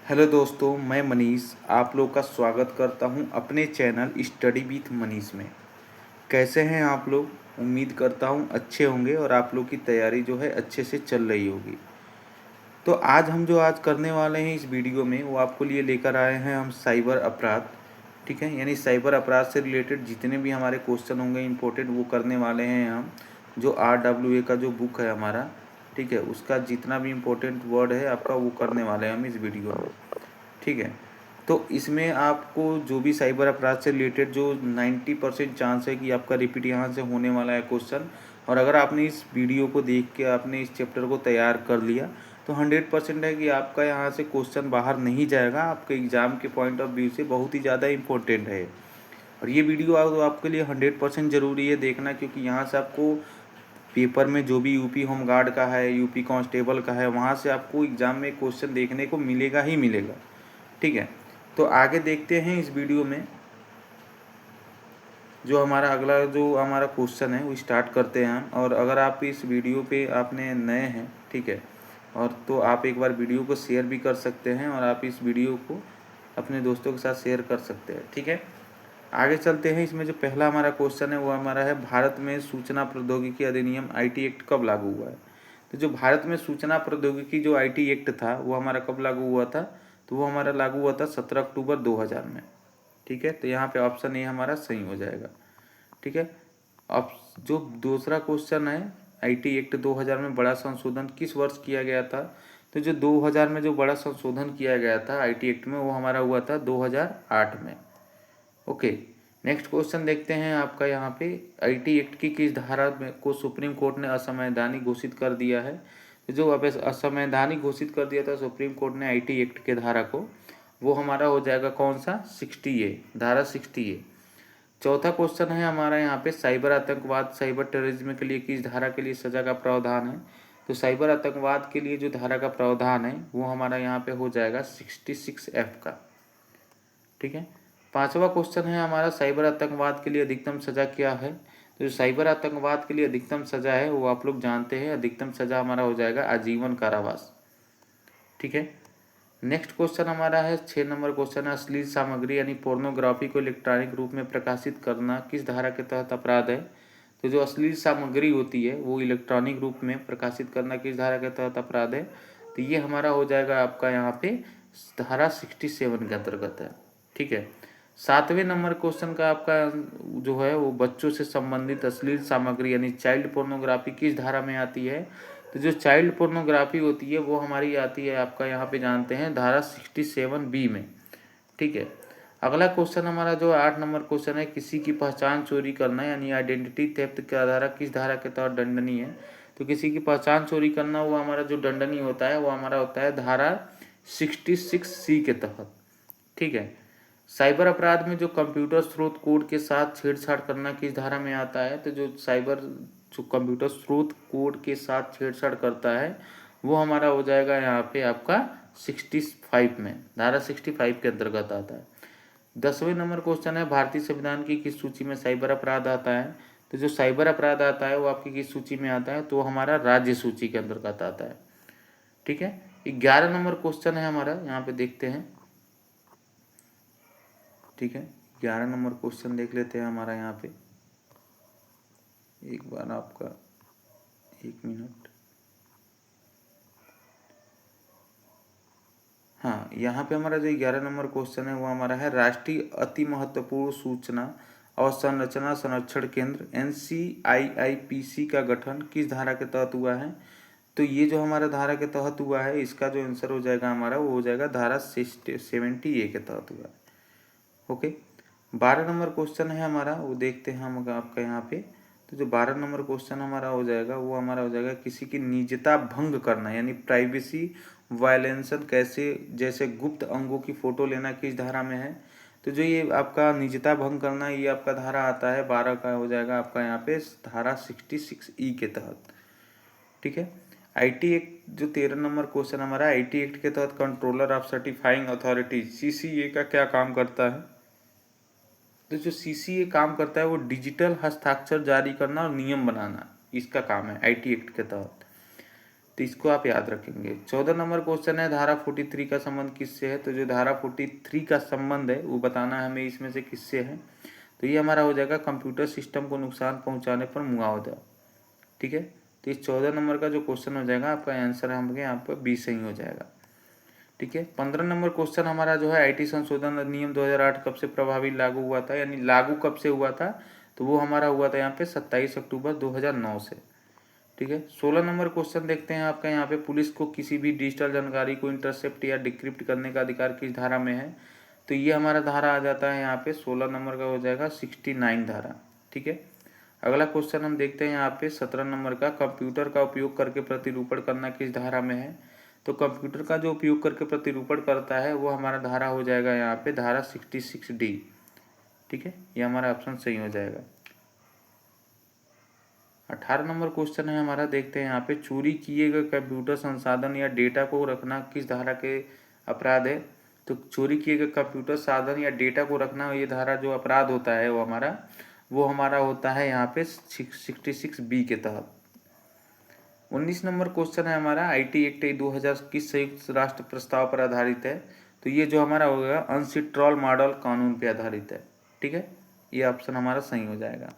Hello दोस्तों, मैं मनीष आप लोग का स्वागत करता हूं अपने चैनल स्टडी विथ मनीष में। कैसे हैं आप लोग? उम्मीद करता हूं अच्छे होंगे और आप लोग की तैयारी जो है अच्छे से चल रही होगी। तो आज करने वाले हैं इस वीडियो में वो आपको लिए लेकर आए हैं हम साइबर अपराध। ठीक है, यानी साइबर अपराध से रिलेटेड जितने भी हमारे क्वेश्चन होंगे इम्पोर्टेंट वो करने वाले हैं हम। जो RWA का जो बुक है हमारा, ठीक है, उसका जितना भी इम्पोर्टेंट वर्ड है आपका वो करने वाले हैं हम इस वीडियो में। ठीक है, तो इसमें आपको जो भी साइबर अपराध से रिलेटेड जो 90% चांस है कि आपका रिपीट यहाँ से होने वाला है क्वेश्चन। और अगर आपने इस वीडियो को देख के आपने इस चैप्टर को तैयार कर लिया तो 100% है कि आपका यहाँ से क्वेश्चन बाहर नहीं जाएगा, आपके एग्ज़ाम के पॉइंट ऑफ व्यू से बहुत ही ज़्यादा इंपॉर्टेंट है। और ये वीडियो आपके लिए 100% ज़रूरी है देखना, क्योंकि यहाँ से आपको पेपर में जो भी यूपी होमगार्ड का है, यूपी कांस्टेबल का है, वहाँ से आपको एग्ज़ाम में क्वेश्चन देखने को मिलेगा ही मिलेगा। ठीक है, तो आगे देखते हैं इस वीडियो में। जो हमारा क्वेश्चन है वो स्टार्ट करते हैं हम। और अगर आप इस वीडियो पे आपने नए हैं, ठीक है, और तो आप एक बार वीडियो को शेयर भी कर सकते हैं और आप इस वीडियो को अपने दोस्तों के साथ शेयर कर सकते हैं। ठीक है, आगे चलते हैं। इसमें जो पहला हमारा क्वेश्चन है वो हमारा है, भारत में सूचना प्रौद्योगिकी अधिनियम IT एक्ट कब लागू हुआ है? तो जो भारत में सूचना प्रौद्योगिकी जो IT एक्ट था वो हमारा कब लागू हुआ था? तो वो हमारा लागू हुआ था 17 अक्टूबर 2000 में। ठीक है, तो यहाँ पे ऑप्शन ए हमारा सही हो जाएगा। ठीक है, अब जो दूसरा क्वेश्चन है, IT एक्ट 2000 में बड़ा संशोधन किस वर्ष किया गया था? तो जो 2000 में जो बड़ा संशोधन किया गया था IT एक्ट में वो हमारा हुआ था 2008 में। ओके, नेक्स्ट क्वेश्चन देखते हैं आपका यहाँ पे, IT एक्ट की किस धारा में को सुप्रीम कोर्ट ने असंवैधानिक घोषित कर दिया है? तो जो अब असंवैधानिक घोषित कर दिया था सुप्रीम कोर्ट ने IT एक्ट के धारा को, वो हमारा हो जाएगा कौन सा? 60A, धारा 60A। चौथा क्वेश्चन है हमारा यहाँ पे, साइबर आतंकवाद साइबर टेररिज्म के लिए किस धारा के लिए सजा का प्रावधान है? तो साइबर आतंकवाद के लिए जो धारा का प्रावधान है वो हमारा यहाँ पे हो जाएगा 66F का। ठीक है, पांचवा क्वेश्चन है हमारा, साइबर आतंकवाद के लिए अधिकतम सजा क्या है? तो जो साइबर आतंकवाद के लिए अधिकतम सजा है वो आप लोग जानते हैं, अधिकतम सजा हमारा हो जाएगा आजीवन कारावास। ठीक है, नेक्स्ट क्वेश्चन हमारा है 6 नंबर क्वेश्चन है, अश्लील सामग्री यानी पोर्नोग्राफी को इलेक्ट्रॉनिक रूप में प्रकाशित करना किस धारा के तहत अपराध है? तो जो अश्लील सामग्री होती है वो इलेक्ट्रॉनिक रूप में प्रकाशित करना किस धारा के तहत अपराध है? तो ये हमारा हो जाएगा आपका यहाँ पे धारा 67 के अंतर्गत है। ठीक है, 7वें नंबर क्वेश्चन का आपका जो है वो बच्चों से संबंधित अश्लील सामग्री यानी चाइल्ड पोर्नोग्राफी किस धारा में आती है? तो जो चाइल्ड पोर्नोग्राफी होती है वो हमारी आती है आपका यहाँ पे जानते हैं धारा 67B में। ठीक है, अगला क्वेश्चन हमारा जो 8 नंबर क्वेश्चन है, किसी की पहचान चोरी करना यानी आइडेंटिटी थेफ्ट का धारा किस धारा के तहत दंडनीय है? तो किसी की पहचान चोरी करना वो हमारा जो दंडनीय होता है वो हमारा होता है धारा 66C के तहत। ठीक है, साइबर अपराध में जो कंप्यूटर स्रोत कोड के साथ छेड़छाड़ करना किस धारा में आता है? तो जो कंप्यूटर स्रोत कोड के साथ छेड़छाड़ करता है वो हमारा हो जाएगा यहाँ पे आपका 65 में, धारा 65 के अंतर्गत आता है। 10वें नंबर क्वेश्चन है, भारतीय संविधान की किस सूची में साइबर अपराध आता है? तो जो साइबर अपराध आता है वो आपकी किस सूची में आता है? तो हमारा राज्य सूची के अंतर्गत आता है। ठीक है, 11 नंबर क्वेश्चन है हमारा, यहाँ पे देखते हैं। ठीक है, 11 नंबर क्वेश्चन देख लेते हैं हमारा यहाँ पे, एक बार आपका 1 मिनट। हाँ, यहाँ पे हमारा जो 11 नंबर क्वेश्चन है वो हमारा है, राष्ट्रीय अति महत्वपूर्ण सूचना और संरचना संरक्षण केंद्र NCIIPC का गठन किस धारा के तहत हुआ है? तो ये जो हमारा धारा के तहत हुआ है इसका जो आंसर हो जाएगा हमारा वो हो जाएगा धारा 70A के तहत हुआ है। ओके, 12 नंबर क्वेश्चन है हमारा, वो देखते हैं हम आपका यहाँ पे। तो जो 12 नंबर क्वेश्चन हमारा हो जाएगा वो हमारा हो जाएगा, किसी की निजता भंग करना यानी प्राइवेसी वायलेंशन कैसे जैसे गुप्त अंगों की फोटो लेना किस धारा में है? तो जो ये आपका निजता भंग करना ये आपका धारा आता है 12 का, हो जाएगा आपका यहाँ पे धारा 66E के तहत। ठीक है, IT एक्ट जो 13 नंबर क्वेश्चन हमारा, IT एक्ट के तहत controller of certifying authority CCA का क्या काम करता है? तो जो CCA काम करता है वो डिजिटल हस्ताक्षर जारी करना और नियम बनाना, इसका काम है IT एक्ट के तहत। तो इसको आप याद रखेंगे। 14 नंबर क्वेश्चन है धारा 43 का संबंध किससे है। तो जो धारा 43 का संबंध है वो बताना है हमें इसमें से किससे है। तो ये हमारा हो जाएगा कंप्यूटर सिस्टम को नुकसान पहुंचाने पर मुआवजा। ठीक है, तो इस 14 नंबर का जो क्वेश्चन हो जाएगा आपका आंसर हमके यहाँ पर बी सही हो जाएगा। ठीक है, 15 नंबर क्वेश्चन हमारा जो है आईटी संशोधन अधिनियम 2008 कब से प्रभावी लागू हुआ था, यानी लागू कब से हुआ था। तो वो हमारा हुआ था यहाँ पे 27 अक्टूबर 2009 से। ठीक है, 16 नंबर क्वेश्चन देखते हैं आपका यहाँ पे, पुलिस को किसी भी डिजिटल जानकारी को इंटरसेप्ट या डिक्रिप्ट करने का अधिकार किस धारा में है। तो ये हमारा धारा आ जाता है यहाँ पे 16 नंबर का हो जाएगा 69 धारा। ठीक है, अगला क्वेश्चन हम देखते हैं यहाँ पे 17 नंबर का, कंप्यूटर का उपयोग करके प्रतिरूपण करना किस धारा में है। तो कंप्यूटर का जो उपयोग करके प्रतिरूपण करता है वो हमारा धारा हो जाएगा यहाँ पे धारा 66D। ठीक है, ये हमारा ऑप्शन सही हो जाएगा। 18 नंबर क्वेश्चन है हमारा, देखते हैं यहाँ पे, चोरी किए गए कंप्यूटर संसाधन या डेटा को रखना किस धारा के अपराध है। तो चोरी किए गए कंप्यूटर साधन या डेटा को रखना, ये धारा जो अपराध होता है वो हमारा होता है यहाँ पे 66B के तहत। 19 नंबर क्वेश्चन है हमारा, आईटी एक्ट 2000 किस संयुक्त राष्ट्र प्रस्ताव पर आधारित है। तो ये जो हमारा होगा अनसिट्रॉल मॉडल कानून पे आधारित है। ठीक है, ये ऑप्शन हमारा सही हो जाएगा।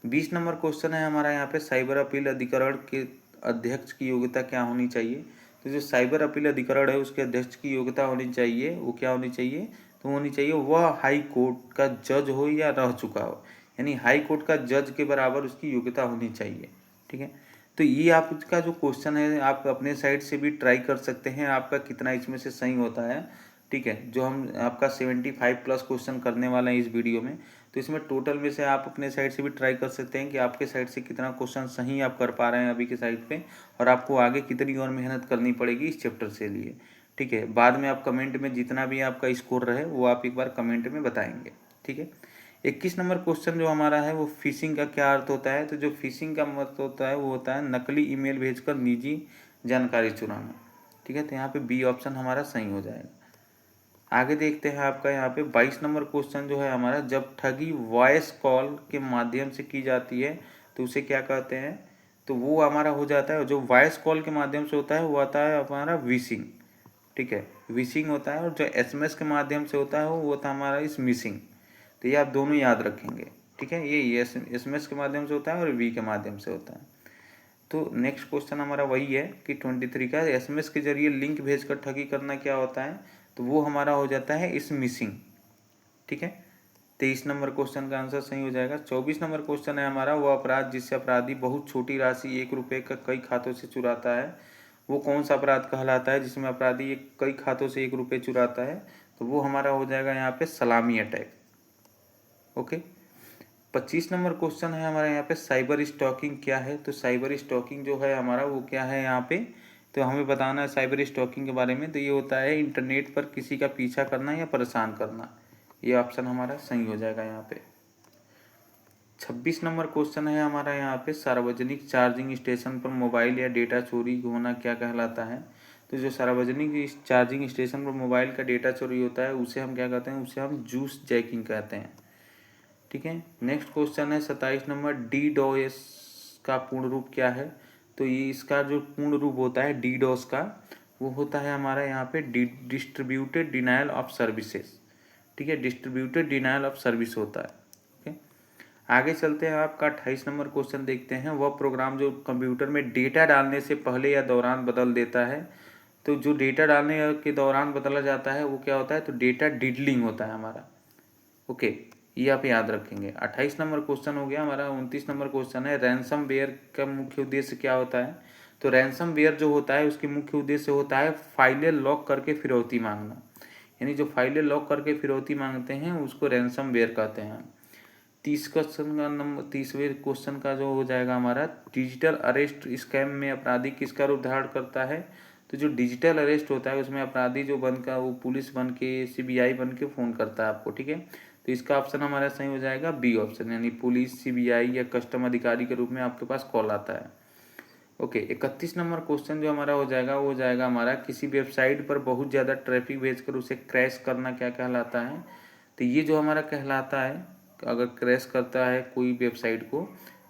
20 नंबर क्वेश्चन है हमारा यहाँ पे, साइबर अपील अधिकरण के अध्यक्ष की योग्यता क्या होनी चाहिए। तो जो साइबर अपील अधिकरण है उसके अध्यक्ष की योग्यता होनी चाहिए, वो क्या होनी चाहिए। तो होनी चाहिए वह हाई कोर्ट का जज हो या रह चुका हो, यानी हाई कोर्ट का जज के बराबर उसकी योग्यता होनी चाहिए। ठीक है, तो ये आपका जो क्वेश्चन है आप अपने साइड से भी ट्राई कर सकते हैं, आपका कितना इसमें से सही होता है। ठीक है, जो हम आपका 75 प्लस क्वेश्चन करने वाले हैं इस वीडियो में, तो इसमें टोटल में से आप अपने साइड से भी ट्राई कर सकते हैं कि आपके साइड से कितना क्वेश्चन सही आप कर पा रहे हैं अभी के साइड पे, और आपको आगे कितनी और मेहनत करनी पड़ेगी इस चैप्टर से लिए। ठीक है, बाद में आप कमेंट में जितना भी आपका स्कोर रहे वो आप एक बार कमेंट में बताएंगे। ठीक है, 21 नंबर क्वेश्चन जो हमारा है वो फिशिंग का क्या अर्थ होता है। तो जो फिशिंग का मतलब होता है वो होता है नकली ईमेल भेजकर निजी जानकारी चुराना। ठीक है, तो यहाँ पे बी ऑप्शन हमारा सही हो जाएगा। आगे देखते हैं आपका यहाँ पे 22 नंबर क्वेश्चन जो है हमारा, जब ठगी वॉइस कॉल के माध्यम से की जाती है तो उसे क्या कहते हैं। तो वो हमारा हो जाता है, जो वॉइस कॉल के माध्यम से होता है वो आता है हमारा विशिंग। ठीक है, विशिंग होता है, और जो एसएमएस के माध्यम से होता है वो होता है हमारा इस मिसिंग। तो ये आप दोनों याद रखेंगे। ठीक है, ये एसएमएस के माध्यम से होता है और वी के माध्यम से होता है। तो नेक्स्ट क्वेश्चन हमारा वही है कि 23 का, एसएमएस के जरिए लिंक भेजकर ठगी करना क्या होता है। तो वो हमारा हो जाता है इस मिसिंग। ठीक है, 23 नंबर क्वेश्चन का आंसर सही हो जाएगा। 24 नंबर क्वेश्चन है हमारा, वो अपराध जिससे अपराधी बहुत छोटी राशि 1 रुपये का कई खातों से चुराता है, वो कौन सा अपराध कहलाता है जिसमें अपराधी कई खातों से 1 रुपये चुराता है। तो वो हमारा हो जाएगा यहाँ पे सलामी अटैक। ओके, 25 नंबर क्वेश्चन है हमारे यहाँ पे, साइबर स्टॉकिंग क्या है। तो साइबर स्टॉकिंग जो है हमारा वो क्या है यहाँ पे, तो हमें बताना है साइबर स्टॉकिंग के बारे में। तो ये होता है इंटरनेट पर किसी का पीछा करना या परेशान करना। ये ऑप्शन हमारा सही हो जाएगा यहाँ पे। 26 नंबर क्वेश्चन है हमारा यहाँ पे, सार्वजनिक चार्जिंग स्टेशन पर मोबाइल या डेटा चोरी होना क्या कहलाता है। तो जो सार्वजनिक चार्जिंग स्टेशन पर मोबाइल का डेटा चोरी होता है उसे हम क्या कहते हैं, उसे हम जूस जैकिंग कहते हैं। ठीक है, नेक्स्ट क्वेश्चन है 27 नंबर, DDoS का पूर्ण रूप क्या है। तो ये इसका जो पूर्ण रूप होता है DDoS का, वो होता है हमारा यहाँ पे डिस्ट्रीब्यूटेड डिनायल ऑफ सर्विसेज। ठीक है, डिस्ट्रीब्यूटेड डिनायल ऑफ सर्विस होता है। ओके, आगे चलते हैं, आपका 28 नंबर क्वेश्चन देखते हैं, वह प्रोग्राम जो कंप्यूटर में डेटा डालने से पहले या दौरान बदल देता है। तो जो डेटा डालने के दौरान बदला जाता है वो क्या होता है, तो डेटा डिडलिंग होता है हमारा। ओके, ये आप याद रखेंगे। 28 नंबर क्वेश्चन हो गया हमारा। 29 नंबर क्वेश्चन है, रैंसमवेयर का मुख्य उद्देश्य क्या होता है। तो रैंसमवेयर जो होता है उसके मुख्य उद्देश्य होता है फाइलें लॉक करके फिरौती मांगना, यानी जो फाइलें लॉक करके फिरौती मांगते हैं उसको रैंसमवेयर कहते हैं। 30वें क्वेश्चन का जो हो जाएगा हमारा, डिजिटल अरेस्ट स्कैम में अपराधी किसका रूप धारण करता है। तो जो डिजिटल अरेस्ट होता है उसमें अपराधी जो बनकर वो पुलिस बन के सीबीआई बन के फ़ोन करता है आपको। ठीक है, तो इसका ऑप्शन हमारा सही हो जाएगा बी ऑप्शन, यानी पुलिस, सीबीआई या कस्टम अधिकारी के रूप में आपके पास कॉल आता है। ओके, 31 नंबर क्वेश्चन जो हमारा हो जाएगा वो हो जाएगा हमारा, किसी वेबसाइट पर बहुत ज़्यादा ट्रैफिक भेजकर उसे क्रैश करना क्या कहलाता है। तो ये जो हमारा कहलाता है, अगर क्रैश करता है कोई वेबसाइट को,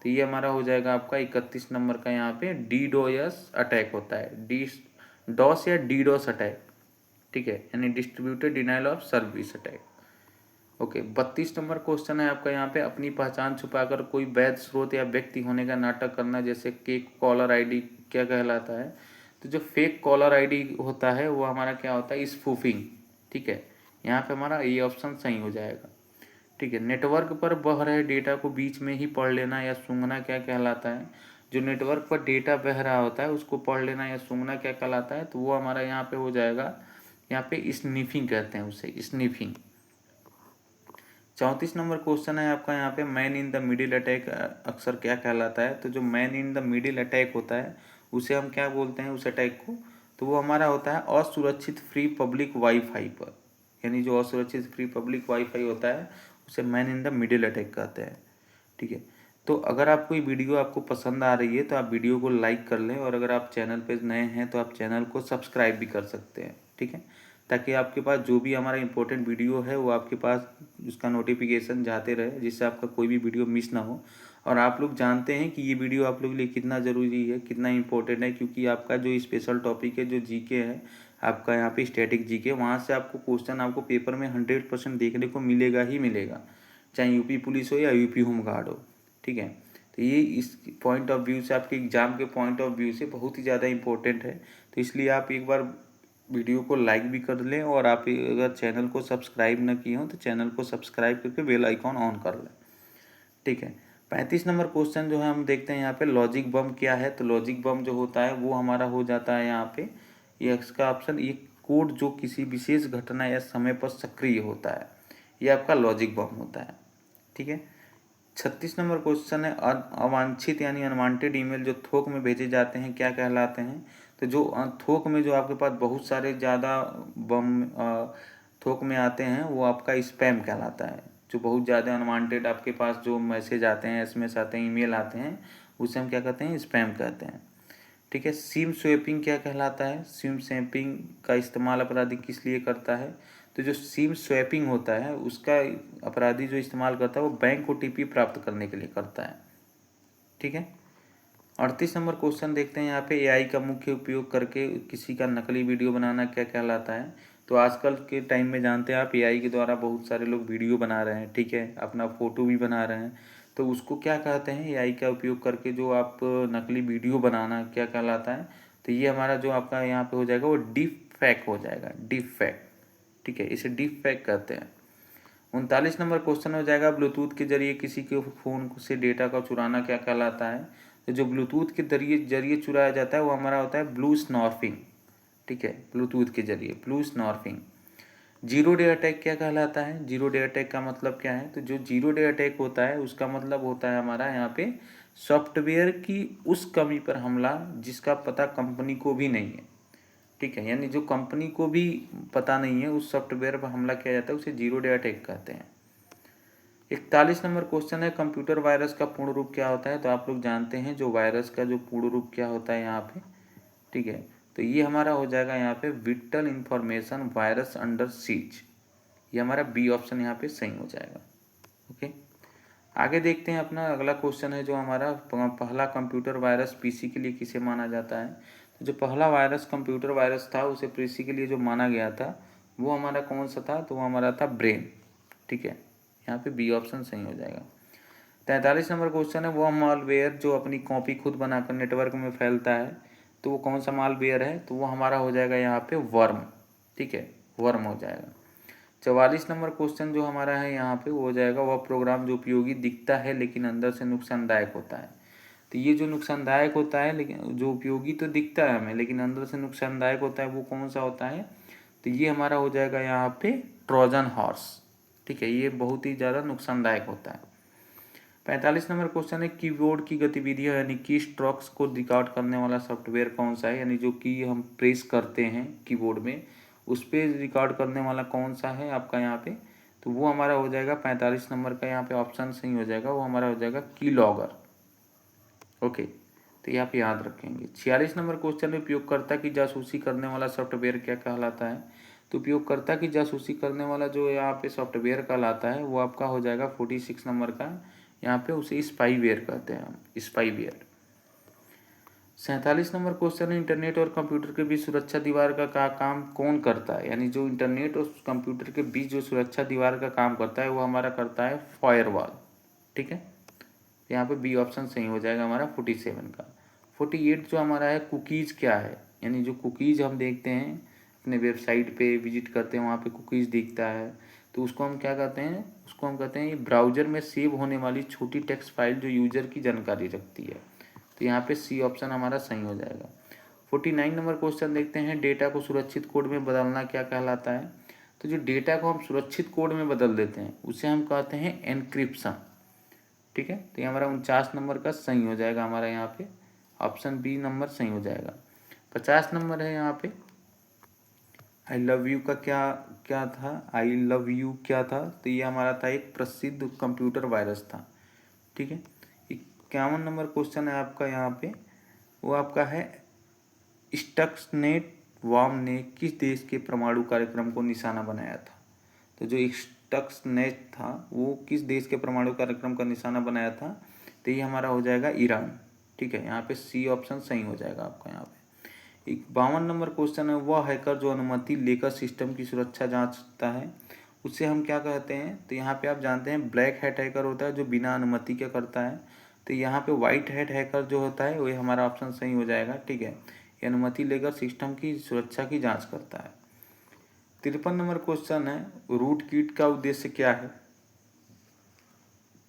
तो तो ये हमारा हो जाएगा आपका 31 नंबर का यहाँ पे डीडोएस अटैक होता है, डी डॉस या डीडोस अटैक, ठीक है, यानी distributed denial of service attack. Okay, 32 number question है आपका यहाँ पे, अपनी पहचान छुपाकर कोई वैध स्रोत या व्यक्ति होने का नाटक करना, जैसे केक कॉलर आईडी क्या कहलाता है। तो जो फेक कॉलर आईडी होता है वो हमारा क्या होता है, स्पूफिंग, ठीक है, यहाँ पे हमारा ये ऑप्शन सही हो जाएगा, ठीक है। नेटवर्क पर बह रहे डेटा को बीच में ही पढ़ लेना या सूंघना क्या कहलाता है। जो नेटवर्क पर डेटा बह रहा होता है उसको पढ़ लेना या सूंघना क्या कहलाता है, तो वो हमारा यहाँ पे हो जाएगा, यहाँ पे स्निफिंग कहते हैं उसे, स्निफिंग। 34 नंबर क्वेश्चन है आपका यहाँ पे, man in the middle attack अक्सर क्या कहलाता है। तो जो man in the middle attack होता है उसे हम क्या बोलते हैं, उस अटैक को, तो वो हमारा होता है असुरक्षित फ्री पब्लिक वाईफाई पर, यानी जो असुरक्षित फ्री पब्लिक वाईफाई होता है उसे man in the middle attack कहते हैं, ठीक है। तो अगर आपको ये वीडियो आपको पसंद आ रही है तो आप वीडियो को लाइक कर लें, और अगर आप चैनल पे नए हैं तो आप चैनल को सब्सक्राइब भी कर सकते हैं, ठीक है, ताकि आपके पास जो भी हमारा इंपॉर्टेंट वीडियो है वो आपके पास उसका नोटिफिकेशन जाते रहे, जिससे आपका कोई भी वीडियो मिस ना हो। और आप लोग जानते हैं कि ये वीडियो आप लोग के लिए कितना ज़रूरी है, कितना इंपॉर्टेंट है, क्योंकि आपका जो स्पेशल टॉपिक है, जो जीके है आपका यहाँ पे स्टैटिक जीके, वहाँ से आपको क्वेश्चन आपको पेपर में 100% देखने को मिलेगा ही मिलेगा, चाहे यूपी पुलिस हो या यूपी होम गार्ड हो, ठीक है। तो ये इस पॉइंट ऑफ व्यू से, आपके एग्ज़ाम के पॉइंट ऑफ व्यू से बहुत ही ज़्यादा इंपॉर्टेंट है। तो इसलिए आप एक बार वीडियो को लाइक भी कर लें, और आप अगर चैनल को सब्सक्राइब न किए हो तो चैनल को सब्सक्राइब करके बेल आइकॉन ऑन कर लें, ठीक है। 35 नंबर क्वेश्चन जो है हम देखते हैं यहाँ पे, लॉजिक बम क्या है। तो लॉजिक बम जो होता है वो हमारा हो जाता है यहाँ पे, ये इसका ऑप्शन, ये कोड जो किसी विशेष घटना या समय पर सक्रिय होता है, ये आपका लॉजिक बम होता है, ठीक है। 36 नंबर क्वेश्चन है, अवांछित यानी अनवांटेड ईमेल जो थोक में भेजे जाते हैं क्या कहलाते हैं। तो जो थोक में जो आपके पास बहुत सारे ज़्यादा बम थोक में आते हैं वो आपका स्पैम कहलाता है। जो बहुत ज़्यादा अनवांटेड आपके पास जो मैसेज आते हैं, एसएमएस आते हैं, ईमेल आते हैं, उसे हम क्या कहते हैं, स्पैम कहते हैं, ठीक है। सिम स्वैपिंग क्या कहलाता है। सिम स्वैपिंग का इस्तेमाल अपराधी किस लिए करता है। तो जो सिम स्वैपिंग होता है उसका अपराधी जो इस्तेमाल करता है वो बैंक ओटीपी प्राप्त करने के लिए करता है, ठीक है। 38 नंबर क्वेश्चन देखते हैं यहाँ पे, एआई का मुख्य उपयोग करके किसी का नकली वीडियो बनाना क्या कहलाता है। तो आजकल के टाइम में जानते हैं आप, एआई के द्वारा बहुत सारे लोग वीडियो बना रहे हैं, ठीक है, अपना फ़ोटो भी बना रहे हैं। तो उसको क्या कहते हैं, एआई का उपयोग करके जो आप नकली वीडियो बनाना क्या कहलाता है। तो ये हमारा जो आपका यहाँ पे हो जाएगा वो डीप फैक हो जाएगा, डीप फैक, ठीक है, इसे डीप फैक कहते हैं। 39 नंबर क्वेश्चन हो जाएगा, ब्लूटूथ के जरिए किसी के फ़ोन से डेटा का चुराना क्या कहलाता है। तो जो ब्लूटूथ के जरिए चुराया जाता है वो हमारा होता है ब्लू स्नॉर्फिंग, ठीक है, ब्लूटूथ के जरिए ब्लू स्नॉर्फिंग। जीरो डे अटैक क्या कहलाता है। जीरो डे अटैक का मतलब क्या है। तो जो जीरो डे अटैक होता है उसका मतलब होता है हमारा यहाँ पे सॉफ्टवेयर की उस कमी पर हमला जिसका पता कंपनी को भी नहीं है, ठीक है, यानी जो कंपनी को भी पता नहीं है उस सॉफ्टवेयर पर हमला किया जाता है, उसे जीरो डे अटैक कहते हैं। 41 नंबर क्वेश्चन है, कंप्यूटर वायरस का पूर्ण रूप क्या होता है। तो आप लोग जानते हैं जो वायरस का जो पूर्ण रूप क्या होता है यहाँ पे, ठीक है। तो ये हमारा हो जाएगा यहाँ पे victor information virus under siege, ये हमारा बी ऑप्शन यहाँ पे सही हो जाएगा। ओके, आगे देखते हैं अपना अगला क्वेश्चन है जो हमारा, पहला कंप्यूटर वायरस पीसी के लिए किसे माना जाता है। तो जो पहला वायरस कंप्यूटर वायरस था उसे पीसी के लिए जो माना गया था वो हमारा कौन सा था। तो वो हमारा था ब्रेन, ठीक है, यहाँ पे बी ऑप्शन सही हो जाएगा। 43 नंबर क्वेश्चन है, वो मालवेयर जो अपनी कॉपी खुद बनाकर नेटवर्क में फैलता है, तो वो कौन सा मालवेयर है। तो वो हमारा हो जाएगा यहाँ पे वर्म, ठीक है, वर्म हो जाएगा। 44 नंबर क्वेश्चन जो हमारा है यहाँ पे वो हो जाएगा, वह प्रोग्राम जो उपयोगी दिखता है लेकिन अंदर से नुकसानदायक होता है। तो ये जो नुकसानदायक होता है, लेकिन जो उपयोगी तो दिखता है हमें लेकिन अंदर से नुकसानदायक होता है, वो कौन सा होता है। तो ये हमारा हो जाएगा यहाँ पे ट्रोजन हॉर्स, ठीक है, ये बहुत ही ज़्यादा नुकसानदायक होता है। 45 नंबर क्वेश्चन है, कीबोर्ड की गतिविधियां यानी की स्ट्रोक्स को रिकॉर्ड करने वाला सॉफ्टवेयर कौन सा है। यानी जो की हम प्रेस करते हैं कीबोर्ड में उस पर रिकॉर्ड करने वाला कौन सा है आपका यहाँ पे। तो वो हमारा हो जाएगा 45 नंबर का यहाँ पे ऑप्शन सही हो जाएगा, वो हमारा हो जाएगा की लॉगर। ओके, तो ये आप याद रखेंगे। 46 नंबर क्वेश्चन में उपयोगकर्ता की जासूसी करने वाला सॉफ्टवेयर क्या कहलाता है। तो उपयोगकर्ता की जासूसी करने वाला जो यहाँ पे सॉफ्टवेयर कहलाता है वो आपका हो जाएगा 46 नंबर का यहाँ पे उसे स्पाईवेयर कहते हैं हम, स्पाईवेयर। 47 नंबर क्वेश्चन है, इंटरनेट और कंप्यूटर के बीच सुरक्षा दीवार का काम कौन करता है? यानी जो इंटरनेट और कंप्यूटर के बीच जो सुरक्षा दीवार का काम करता है वो हमारा करता है फायरवॉल। ठीक है, यहाँ पे बी ऑप्शन सही हो जाएगा हमारा 47 का। 48 जो हमारा है, कुकीज़ क्या है? यानी जो कुकीज़ हम देखते हैं अपने वेबसाइट पे विजिट करते हैं, वहाँ पे कुकीज़ दिखता है, तो उसको हम क्या कहते हैं? उसको हम कहते हैं ये ब्राउज़र में सेव होने वाली छोटी टेक्स्ट फाइल जो यूज़र की जानकारी रखती है। तो यहाँ पे सी ऑप्शन हमारा सही हो जाएगा। 49 नंबर क्वेश्चन देखते हैं, डेटा को सुरक्षित कोड में बदलना क्या कहलाता है? तो जो डेटा को हम सुरक्षित कोड में बदल देते हैं उसे हम कहते हैं एनक्रिप्शन। ठीक है, तो ये हमारा 49 नंबर का सही हो जाएगा हमारा यहाँ पे, ऑप्शन बी नंबर सही हो जाएगा। 50 नंबर है यहाँ पे, आई लव यू का क्या क्या था? आई लव यू क्या था? तो ये हमारा था एक प्रसिद्ध कंप्यूटर वायरस था। ठीक है, 51 नंबर क्वेश्चन है आपका यहाँ पे, वो आपका है स्टक्सनेट वार्म ने किस देश के परमाणु कार्यक्रम को निशाना बनाया था? तो जो स्टक्सनेट था वो किस देश के परमाणु कार्यक्रम का निशाना बनाया था? तो ये हमारा हो जाएगा ईरान। ठीक है, यहाँ पे सी ऑप्शन सही हो जाएगा आपका यहाँ पे। 52 नंबर क्वेश्चन है, वह हैकर जो अनुमति लेकर सिस्टम की सुरक्षा जांचता है उससे हम क्या कहते हैं? तो यहाँ पे आप जानते हैं ब्लैक हैट हैकर होता है जो बिना अनुमति क्या करता है, तो यहाँ पे वाइट हैट हैकर जो होता है वही हमारा ऑप्शन सही हो जाएगा। ठीक है, ये अनुमति लेकर सिस्टम की सुरक्षा की जांच करता है। 53 नंबर क्वेश्चन है, रूट किट का उद्देश्य क्या है?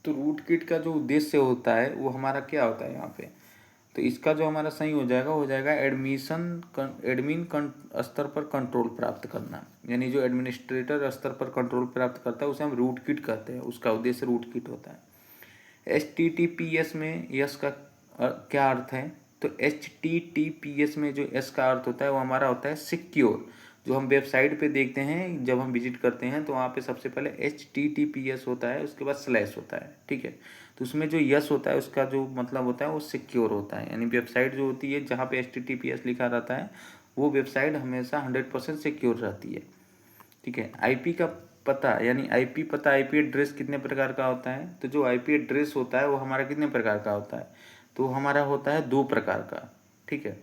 तो रूट किट का जो उद्देश्य होता है वो हमारा क्या होता है यहाँ पे? तो इसका जो हमारा सही हो जाएगा एडमिन स्तर पर कंट्रोल प्राप्त करना। यानी जो एडमिनिस्ट्रेटर स्तर पर कंट्रोल प्राप्त करता है उसे हम रूट किट कहते हैं, उसका उद्देश्य रूट किट होता है। HTTPS में यस का क्या अर्थ है? तो HTTPS में जो एस का अर्थ होता है वो हमारा होता है सिक्योर। जो हम वेबसाइट पे देखते हैं जब हम विजिट करते हैं तो वहाँ पे सबसे पहले HTTPS होता है, उसके बाद स्लैश होता है। ठीक है, तो उसमें जो यस होता है उसका जो मतलब होता है वो सिक्योर होता है। यानी वेबसाइट जो होती है जहाँ पे HTTPS लिखा रहता है वो वेबसाइट हमेशा 100% सिक्योर रहती है। ठीक है, IP का पता, यानी IP पता, IP एड्रेस कितने प्रकार का होता है? तो जो IP एड्रेस होता है वो हमारा कितने प्रकार का होता है? तो हमारा होता है 2 प्रकार का। ठीक है,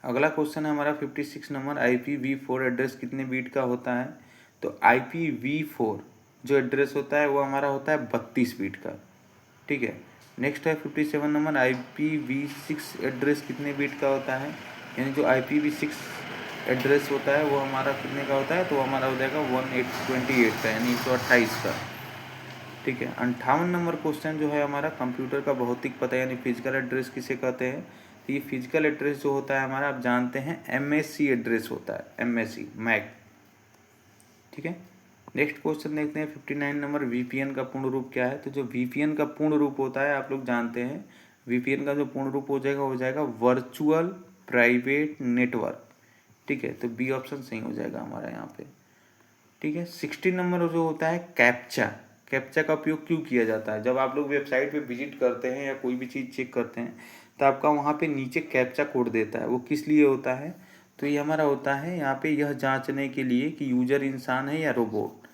अगला क्वेश्चन है हमारा 56 नंबर, IPv4 एड्रेस कितने बीट का होता है? तो IPv4 जो एड्रेस होता है वो हमारा होता है 32 बीट का। ठीक है, नेक्स्ट है 57 नंबर, IPv6 एड्रेस कितने बीट का होता है? यानी जो IPv6 एड्रेस होता है वो हमारा कितने का होता है? तो हमारा हो जाएगा 128 का, यानी 128 का। ठीक है, 58 नंबर क्वेश्चन जो है हमारा, कंप्यूटर का भौतिक पता यानी फिजिकल एड्रेस किसे कहते हैं? तो ये फिजिकल एड्रेस जो होता है हमारा, आप जानते हैं MAC एड्रेस होता है, MAC मैक। ठीक है, नेक्स्ट क्वेश्चन देखते हैं 59 नंबर, VPN का पूर्ण रूप क्या है? तो जो VPN का पूर्ण रूप होता है आप लोग जानते हैं, VPN का जो पूर्ण रूप हो जाएगा वर्चुअल प्राइवेट नेटवर्क। ठीक है, तो बी ऑप्शन सही हो जाएगा हमारा यहाँ पे। ठीक है, 60 नंबर जो होता है कैप्चा। कैप्चा का उपयोग क्यों किया जाता है? जब आप लोग वेबसाइट पे विजिट करते हैं या कोई भी चीज़ चेक करते हैं तो आपका वहाँ पे नीचे कैप्चा कोड देता है, वो किस लिए होता है? तो ये हमारा होता है यहाँ पे यह जांचने के लिए कि यूजर इंसान है या रोबोट।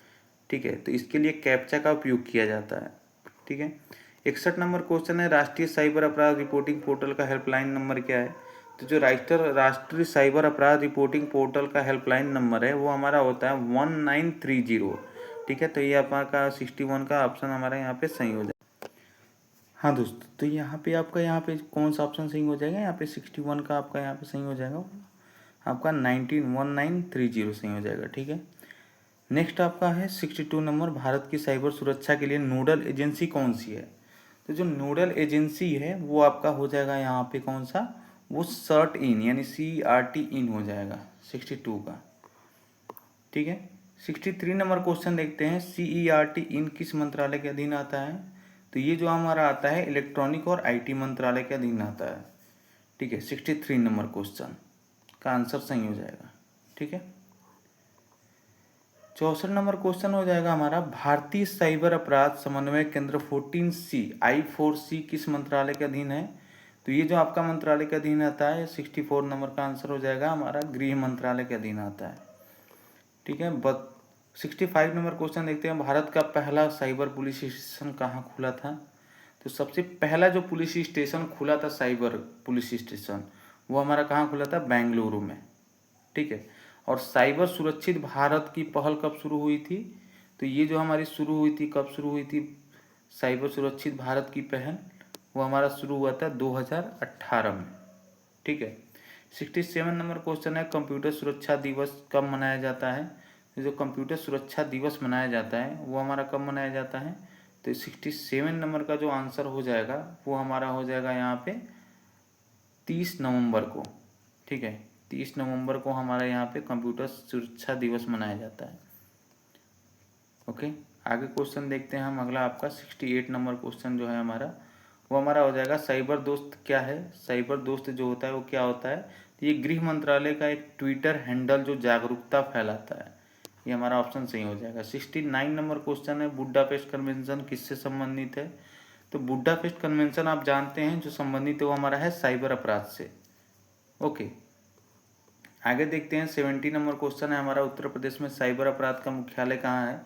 ठीक है, तो इसके लिए कैप्चा का उपयोग किया जाता है। ठीक है, 61 नंबर क्वेश्चन है, राष्ट्रीय साइबर अपराध रिपोर्टिंग पोर्टल का हेल्पलाइन नंबर क्या है? तो जो राष्ट्रीय साइबर अपराध रिपोर्टिंग पोर्टल का हेल्पलाइन नंबर है वो हमारा होता है 1930। ठीक है, तो ये आपका 61 का ऑप्शन हमारा यहाँ पे सही हो जाएगा। हाँ दोस्तों, तो यहाँ पे आपका यहाँ पे कौन सा ऑप्शन सही हो जाएगा? यहाँ पे 61 का आपका यहाँ पे सही हो जाएगा, आपका 1930 सही हो जाएगा। ठीक है, नेक्स्ट आपका है 62 नंबर, भारत की साइबर सुरक्षा के लिए नोडल एजेंसी कौन सी है? तो जो नोडल एजेंसी है वो आपका हो जाएगा यहाँ पे कौन सा? वो सर्ट इन, यानी CRT इन हो जाएगा 62 का। ठीक है, 63 नंबर क्वेश्चन देखते हैं, CERT इन किस मंत्रालय के अधीन आता है? तो ये जो हमारा आता है इलेक्ट्रॉनिक और IT मंत्रालय के अधीन आता है। ठीक है, 63 नंबर क्वेश्चन का आंसर सही हो जाएगा। ठीक है, 64 नंबर क्वेश्चन हो जाएगा हमारा, भारतीय साइबर अपराध समन्वय केंद्र 14C I4C किस मंत्रालय के अधीन है? तो ये जो आपका मंत्रालय के अधीन आता है 64 नंबर का आंसर हो जाएगा हमारा गृह मंत्रालय के अधीन आता है। ठीक है, 65 नंबर क्वेश्चन देखते हैं, भारत का पहला साइबर पुलिस स्टेशन कहाँ खुला था? तो सबसे पहला जो पुलिस स्टेशन खुला था साइबर पुलिस स्टेशन, वो हमारा कहाँ खुला था? बेंगलुरु में। ठीक है। और साइबर सुरक्षित भारत की पहल कब शुरू हुई थी? तो ये जो हमारी शुरू हुई थी, कब शुरू हुई थी साइबर सुरक्षित भारत की पहल? वो हमारा शुरू हुआ था 2018 में। ठीक है। 67 नंबर क्वेश्चन है, कंप्यूटर सुरक्षा दिवस कब मनाया जाता है? जो कंप्यूटर सुरक्षा दिवस मनाया जाता है वो हमारा कब मनाया जाता है? तो 67 नंबर का जो आंसर हो जाएगा वो हमारा हो जाएगा यहाँ पे 30 नवंबर को। ठीक है, 30 नवंबर को हमारा यहाँ पे कंप्यूटर सुरक्षा दिवस मनाया जाता है। ओके, आगे क्वेश्चन देखते हैं हम। अगला आपका 68 नंबर क्वेश्चन जो है हमारा, वो हमारा हो जाएगा साइबर दोस्त क्या है? साइबर दोस्त जो होता है वो क्या होता है? तो ये गृह मंत्रालय का एक ट्विटर हैंडल जो जागरूकता फैलाता है। ये हमारा ऑप्शन सही हो जाएगा। 69 नंबर क्वेश्चन है, बुडापेस्ट कन्वेंशन किससे संबंधित है? तो बुडापेस्ट कन्वेंशन आप जानते हैं जो संबंधित है वो हमारा है साइबर अपराध से। ओके, आगे देखते हैं। 70 नंबर क्वेश्चन है हमारा, उत्तर प्रदेश में साइबर अपराध का मुख्यालय कहाँ है?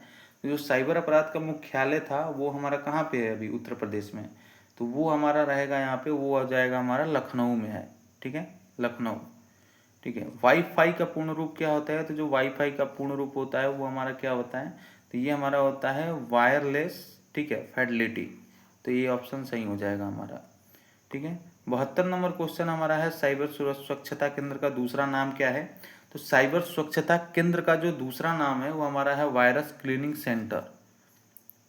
तो जो साइबर अपराध का मुख्यालय था वो हमारा कहाँ पे है अभी उत्तर प्रदेश में? तो वो हमारा रहेगा यहाँ पे, वो आ जाएगा हमारा लखनऊ में है। ठीक है, लखनऊ। ठीक है। वाईफाई का पूर्ण रूप क्या होता है? तो जो वाईफाई का पूर्ण रूप होता है वो हमारा क्या होता है? तो ये हमारा होता है वायरलेस, ठीक है, फिडेलिटी। तो ये ऑप्शन सही हो जाएगा हमारा। ठीक है। 72 नंबर क्वेश्चन हमारा है, साइबर स्वच्छता केंद्र का दूसरा नाम क्या है? तो साइबर स्वच्छता केंद्र का जो दूसरा नाम है वो हमारा है वायरस क्लीनिंग सेंटर।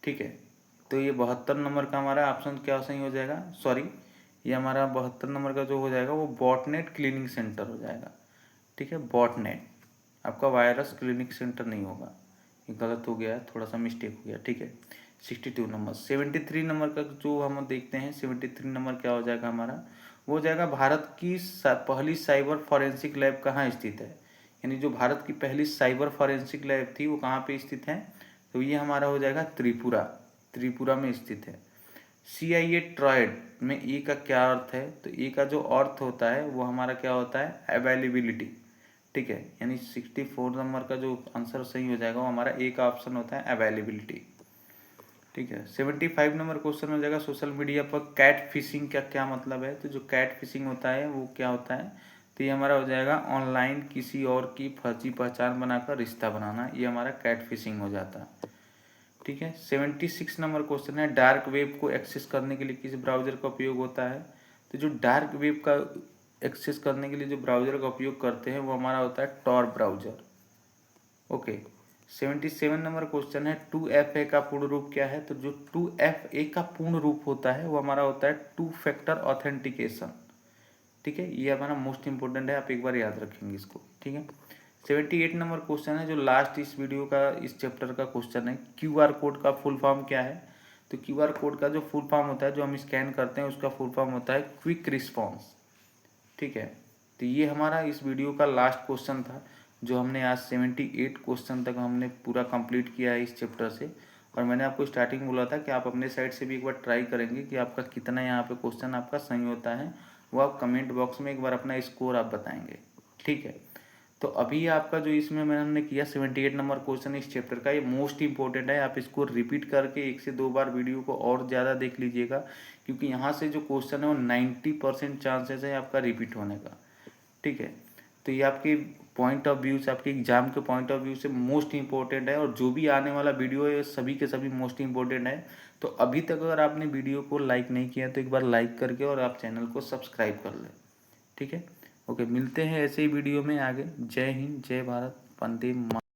ठीक है, तो ये 72 नंबर का हमारा ऑप्शन क्या सही हो जाएगा? सॉरी, ये हमारा 72 नंबर का जो हो जाएगा वो बॉटनेट क्लीनिंग सेंटर हो जाएगा। ठीक है, बॉटनेट, आपका वायरस क्लिनिक सेंटर नहीं होगा। ये गलत हो गया है, थोड़ा सा मिस्टेक हो गया। ठीक है। 62 नंबर। 73 नंबर का जो हम देखते हैं, 73 नंबर क्या हो जाएगा हमारा? वो हो जाएगा भारत की पहली साइबर फॉरेंसिक लैब कहाँ स्थित है? यानी जो भारत की पहली साइबर फॉरेंसिक लैब थी वो कहाँ पे स्थित है? तो ये हमारा हो जाएगा त्रिपुरा, त्रिपुरा में स्थित है। CIA ट्रायड में ए का क्या अर्थ है? तो ए का जो अर्थ होता है वो हमारा क्या होता है? अवेलेबिलिटी। ठीक है, यानी 64 नंबर का जो आंसर सही हो जाएगा वो हमारा ए का ऑप्शन होता है अवेलेबिलिटी। ठीक है। 75 नंबर क्वेश्चन हो जाएगा, सोशल मीडिया पर कैट फिशिंग का क्या मतलब है? तो जो कैट फिशिंग होता है वो क्या होता है? तो ये हमारा हो जाएगा ऑनलाइन किसी और की फर्जी पहचान बनाकर रिश्ता बनाना, ये हमारा कैट फिशिंग हो जाता है। ठीक है। 76 नंबर क्वेश्चन है, डार्क वेब को एक्सेस करने के लिए किस ब्राउजर का उपयोग होता है? तो जो डार्क वेब का एक्सेस करने के लिए जो ब्राउजर का उपयोग करते हैं वो हमारा होता है Tor browser. Okay. 77 number question है, 2FA का पूर्ण रूप क्या है? तो जो 2FA का पूर्ण रूप होता है वो हमारा होता है टू फैक्टर ऑथेंटिकेशन। ठीक है, ये हमारा मोस्ट इंपॉर्टेंट है, आप एक बार याद रखेंगे इसको। ठीक है। 78 नंबर क्वेश्चन है, जो लास्ट इस वीडियो का इस चैप्टर का क्वेश्चन है, QR कोड का फुल फॉर्म क्या है? तो QR कोड का जो फुल फॉर्म होता है, जो हम स्कैन करते हैं उसका फुल फॉर्म होता है क्विक रिस्पॉन्स। ठीक है, तो ये हमारा इस वीडियो का लास्ट क्वेश्चन था, जो हमने आज 78 क्वेश्चन तक हमने पूरा कंप्लीट किया है इस चैप्टर से। और मैंने आपको स्टार्टिंग बोला था कि आप अपने साइड से भी एक बार ट्राई करेंगे कि आपका कितना यहाँ पे क्वेश्चन आपका सही होता है, वो आप कमेंट बॉक्स में एक बार अपना स्कोर आप बताएंगे। ठीक है, तो अभी आपका जो इसमें हमने किया 78 नंबर क्वेश्चन इस चैप्टर का, ये मोस्ट इंपॉर्टेंट है। आप इसको रिपीट करके 1 से 2 बार वीडियो को और ज़्यादा देख लीजिएगा, क्योंकि यहाँ से जो क्वेश्चन है वो 90% चांसेस है आपका रिपीट होने का। ठीक है, तो ये आपके पॉइंट ऑफ व्यू से, आपके एग्जाम के पॉइंट ऑफ व्यू से मोस्ट इंपॉर्टेंट है, और जो भी आने वाला वीडियो है सभी के सभी मोस्ट इंपॉर्टेंट है। तो अभी तक अगर आपने वीडियो को लाइक नहीं किया तो एक बार लाइक करके और आप चैनल को सब्सक्राइब कर लें। ठीक है, ओके, मिलते हैं ऐसे ही वीडियो में आगे। जय हिंद, जय भारत, वंदे मातरम।